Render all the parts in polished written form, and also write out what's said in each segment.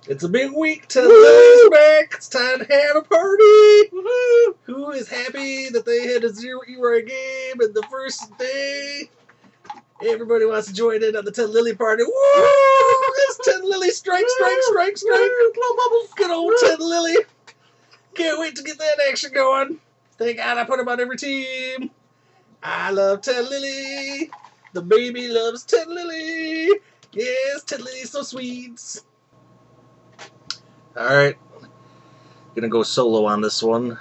It's a big week. Ted Lily's back. It's time to have a party. Woo-hoo. Who is happy that they had a 0 ERA game in the first day? Everybody wants to join in on the Ted Lily party. Woo! It's Ted Lily. Strike. Blow bubbles. Good old Ted Lily. Can't wait to get that action going. Thank God I put him on every team. I love Ted Lily. The baby loves Ted Lily. Yes, Ted Lily's so sweet. Alright. Gonna go solo on this one.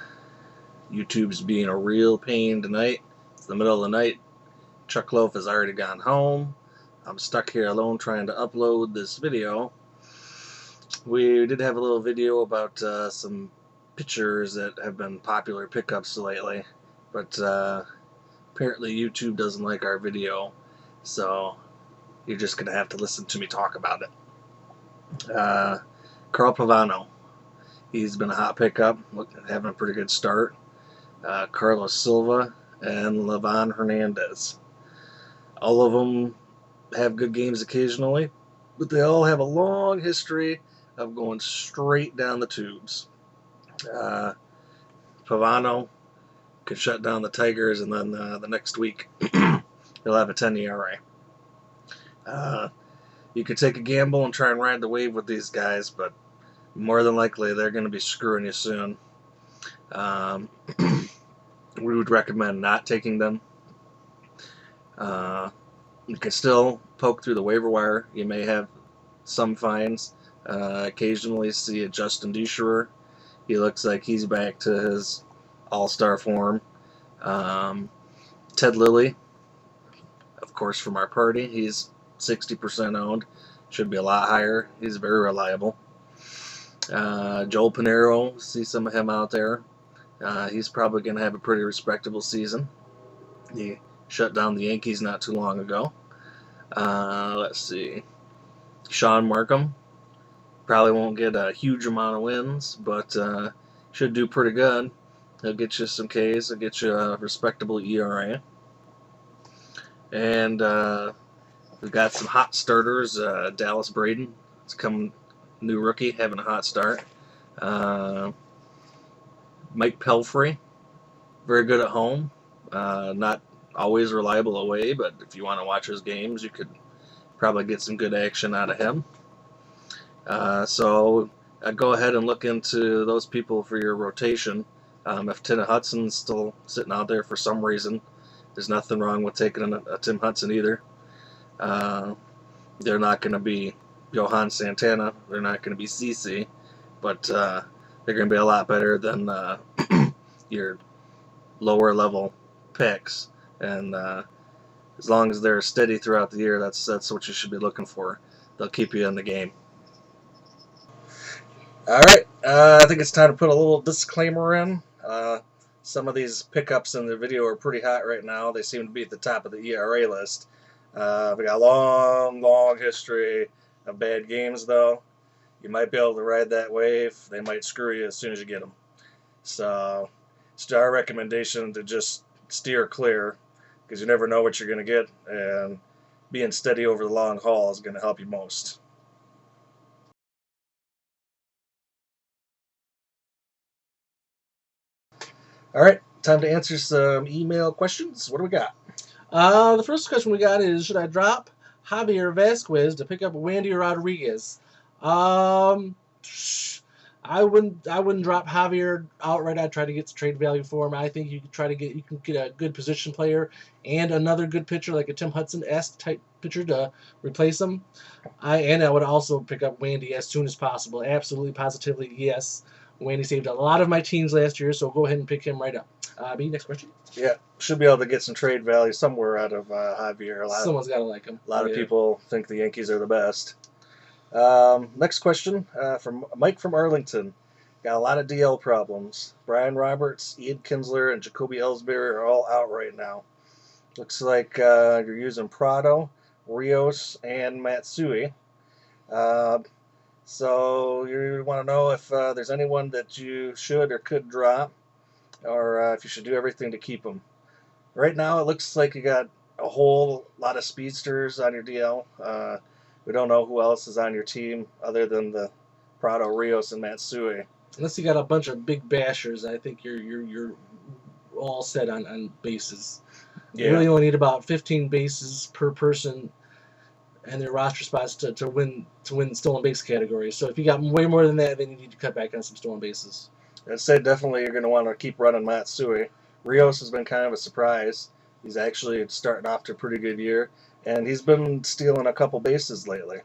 YouTube's being a real pain tonight. It's the middle of the night. Chuck Loaf has already gone home. I'm stuck here alone trying to upload this video. We did have a little video about some pitchers that have been popular pickups lately, but apparently YouTube doesn't like our video, so you're just gonna have to listen to me talk about it. Carl Pavano, he's been a hot pickup, having a pretty good start. Carlos Silva and Livan Hernandez. All of them have good games occasionally, but they all have a long history of going straight down the tubes. Pavano could shut down the Tigers, and then the next week he'll have a 10 ERA. You could take a gamble and try and ride the wave with these guys, but more than likely they're going to be screwing you soon. We would recommend not taking them. You can still poke through the waiver wire. You may have some finds. Occasionally see a Justin Ducherer. He looks like he's back to his all-star form. Ted Lily, of course, from our party. He's 60% owned. Should be a lot higher. He's very reliable. Joel Pinheiro, see some of him out there. He's probably going to have a pretty respectable season. He shut down the Yankees not too long ago. Let's see. Sean Markham probably won't get a huge amount of wins, but should do pretty good. He'll get you some Ks. He'll get you a respectable ERA. And we've got some hot starters. Dallas Braden, it's come new rookie, having a hot start. Mike Pelfrey, very good at home. Not always reliable away, but if you want to watch his games, you could probably get some good action out of him. So I'd go ahead and look into those people for your rotation. If Tim Hudson's still sitting out there for some reason, there's nothing wrong with taking a Tim Hudson either. They're not going to be Johan Santana. They're not going to be CC, but they're going to be a lot better than your lower level picks. And as long as they're steady throughout the year, that's what you should be looking for. They'll keep you in the game. All right, I think it's time to put a little disclaimer in. Some of these pickups in the video are pretty hot right now. They seem to be at the top of the ERA list. We got a long history of bad games, though. You might be able to ride that wave. They might screw you as soon as you get them. So it's our recommendation to just steer clear, because you never know what you're going to get, and being steady over the long haul is going to help you most. All right, time to answer some email questions. What do we got? The first question we got is, should I drop Javier Vasquez to pick up Wandy Rodriguez? I wouldn't drop Javier outright. I'd try to get the trade value for him. I think you can get a good position player and another good pitcher like a Tim Hudson-esque type pitcher to replace him. I would also pick up Wandy as soon as possible. Absolutely, positively, yes. Wandy saved a lot of my teams last year, so go ahead and pick him right up. B, next question. Yeah, should be able to get some trade value somewhere out of Javier. Someone's got to like him. A lot of people think the Yankees are the best. Next question from Mike from Arlington. Got a lot of DL problems. Brian Roberts, Ian Kinsler, and Jacoby Ellsbury are all out right now. Looks like you're using Prado, Rios, and Matsui. So you want to know if there's anyone that you should or could drop, or if you should do everything to keep them. Right now, it looks like you got a whole lot of speedsters on your DL. We don't know who else is on your team other than the Prado, Rios, and Matsui. Unless you got a bunch of big bashers, I think you're all set on bases. Yeah. You really only need about 15 bases per person and their roster spots to win stolen base category. So if you got way more than that, then you need to cut back on some stolen bases. I'd say definitely you're going to want to keep running Matsui. Rios has been kind of a surprise. He's actually starting off to a pretty good year, and he's been stealing a couple bases lately.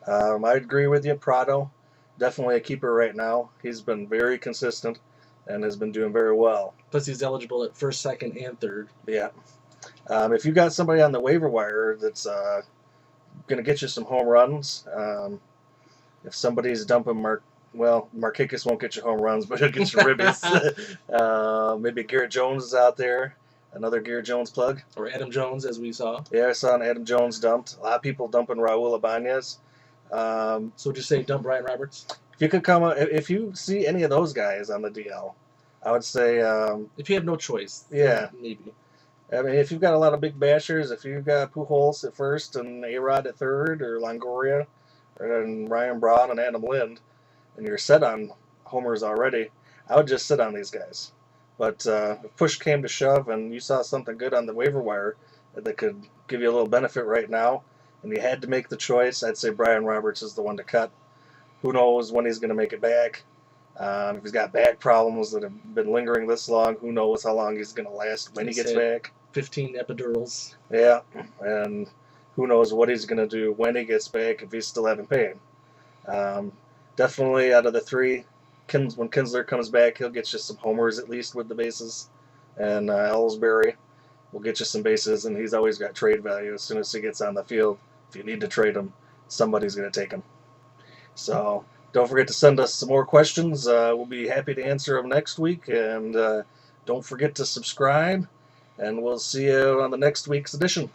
I agree with you. Prado, definitely a keeper right now. He's been very consistent and has been doing very well. Plus, he's eligible at first, second, and third. Yeah. If you got somebody on the waiver wire that's going to get you some home runs, if somebody's dumping Markakis won't get you home runs, but he'll get you ribbies. Maybe Garrett Jones is out there. Another Garrett Jones plug. Or Adam Jones, as we saw. Yeah, I saw an Adam Jones dumped. A lot of people dumping Raul Ibanez. So just say dump Brian Roberts? If you could if you see any of those guys on the DL, I would say... if you have no choice. Yeah. Maybe. I mean, if you've got a lot of big bashers, if you've got Pujols at first and A-Rod at third, or Longoria, and Ryan Braun and Adam Lind, and you're set on homers already, I would just sit on these guys. But if push came to shove and you saw something good on the waiver wire that could give you a little benefit right now, and you had to make the choice, I'd say Brian Roberts is the one to cut. Who knows when he's going to make it back? If he's got back problems that have been lingering this long, who knows how long he's going to last when he gets back. 15 epidurals. Yeah, and who knows what he's going to do when he gets back if he's still having pain. Definitely out of the three, when Kinsler comes back, he'll get you some homers at least with the bases. And Ellsbury will get you some bases, and he's always got trade value as soon as he gets on the field. If you need to trade him, somebody's going to take him. So don't forget to send us some more questions. We'll be happy to answer them next week. And don't forget to subscribe, and we'll see you on the next week's edition.